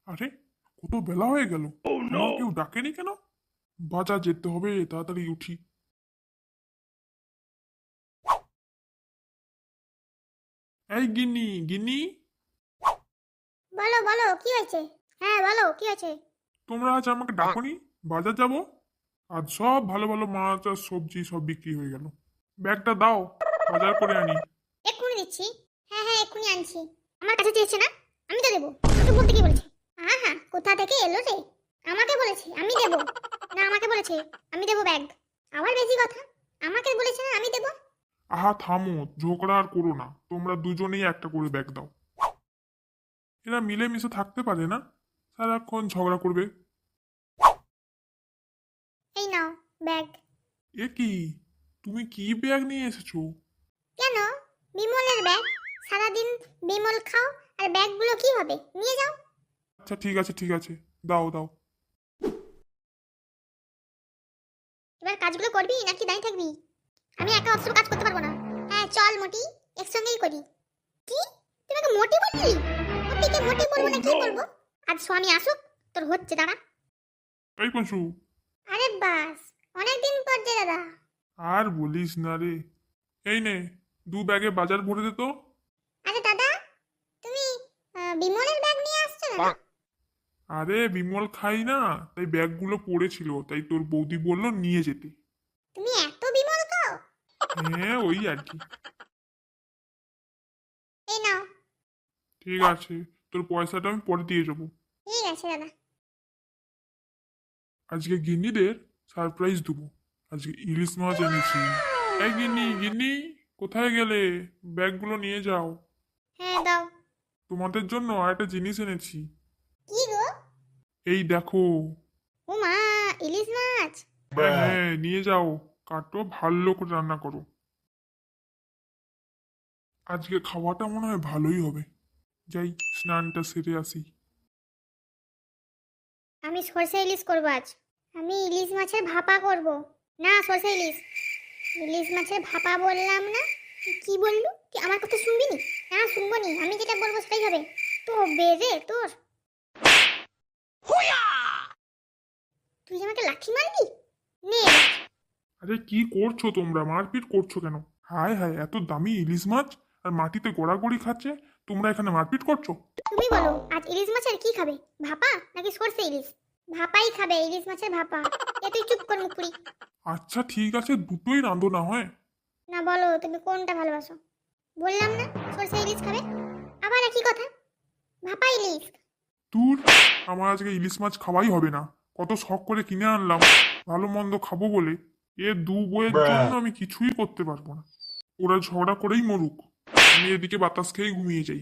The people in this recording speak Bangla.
আরে, কত বেলা হয়ে গেল, আমার কেউ ডাকেনি কেন? বাজার যেতে হবে, তাড়াতাড়ি উঠি। এই গিন্নি, গিন্নি, বলো বলো, কি হয়েছে? হ্যাঁ বলো, কি হয়েছে? তোমরা আজ আমাকে ডাকোনি? বাজার যাব। আজ সব ভালো ভালো মাছ আর সবজি সব বিক্রি হয়ে গেল। ব্যাগটা দাও, বাজার করে আনি। এক্ষুনি দিচ্ছি। হ্যাঁ হ্যাঁ, এক্ষুনি আনছি। আমার কাছে চেয়েছে না, আমি তো দেবো। তো বলতে কি বলেছে? হ্যাঁ হ্যাঁ, কোথা থেকে এলো রে? আমাকে বলেছে আমি দেবো, না আমাকে বলেছে আমি দেবো ব্যাগ? আবার বেশি কথা। আমাকে বলেছে না আমি দেবো। আহা থামো, ঝগড়া আর করো না, তোমরা দুজনেই একটা করে ব্যাগ দাও। এরা মিলেমিশে থাকতে পারে না, সারাক্ষণ ঝগড়া করবে। এই নাও ব্যাগ। এ কি, তুমি কি ব্যাগ নিয়ে এসেছো? কেন? বিমলের ব্যাগ। সারাদিন বিমল খাও, আর ব্যাগগুলো কি হবে? নিয়ে যাও। আচ্ছা ঠিক আছে ঠিক আছে, দাও দাও। এবার কাজগুলো করবি নাকি দাঁড়িয়ে থাকবি? আমি একা অত কাজ করতে পারবো না। হ্যাঁ চল মোটি, একসঙ্গেই করি। কি? তুই আমাকে মোটি বললি? মোটিকে মোটি বলবো না কি বলবো? আজ স্বামী আসুক, তোর হচ্ছে দাঁড়া। এই পশু, আরে বাস, অনেকদিন পর যে দাদা। আর বলিস না রে। এই নে, দু ব্যাগে বাজার ভরে দে তো। আরে দাদা, তুমি বিমলের ব্যাগ নিয়ে আসছো না? আরে বিমল খাই না, তাই ব্যাগগুলো পড়েছিল, তাই তোর বৌদি বললো নিয়ে যেতে। তুমি এত বিমল খাও? হ্যাঁ ওই আর কি। এই নাও। ঠিক আছে, তোর পয়সাটা আমি পরে দিয়ে যাবো। ঠিক আছে দাদা। আজকে গিন্নিদের সারপ্রাইজ দেবো। আজকে ইলিশ মাছ এনেছি। এই গিন্নি, গিন্নি, কোথায় গেলে? ব্যাগগুলো নিয়ে যাও। হ্যাঁ দাও। তোমাদের জন্য আরেকটা জিনিস এনেছি। কি গো? এই দেখো। ও মা, ইলিশ মাছ? হ্যাঁ হ্যাঁ, নিয়ে যাও, কাটো ভালো করে রান্না করো। আজকে খাওয়াটা মনে হয় ভালোই হবে। যাই, স্নানটা সেরে আসি। আমি সরষে ইলিশ করবো আজ। আমি ইলিশ মাছের ভাপা করব। না সরষে ইলিশ। ইলিশ মাছের ভাপা বললাম না? কি বললু? কি আমার কথা শুনবি নি? না শুনবো নি, আমি যেটা বলবো সেটাই হবে। তো বেজে তোর। তুই যে আমাকে লাঠি মারলি? নে এবার। আরে কি করছো তোমরা, মারপিট করছো কেন? হায় হায়, এত দামি ইলিশ মাছ আর মাটিতে গড়াগড়ি খাচ্ছে, তোমরা এখানে মারপিট করছো? তুমি বলো আজ ইলিশ মাছের কি খাবে? ভাপা নাকি সরষে ইলিশ? ভাপাই খাবে, ইলিশ মাছের ভাপা। এ তুই চুপ কর মুকুড়ি। আচ্ছা ঠিক আছে, দুটোই রাঁধো না হয়। না বলো তুমি কোনটা ভালোবাসো? বললাম না সরষে ইলিশ খাবে, আবার একই কথা। ভাপা ইলিশ। দূর, আমার আজকে ইলিশ মাছ খাওয়াই হবে না। কত শখ করে কিনে আনলাম ভালো মন্দ খাবো বলে। এ দু বইয়ের জন্য আমি কিছুই করতে পারবো না। ওরা ঝগড়া করেই মরুক, আমি এদিকে বাতাস খেয়েই ঘুমিয়ে যাই।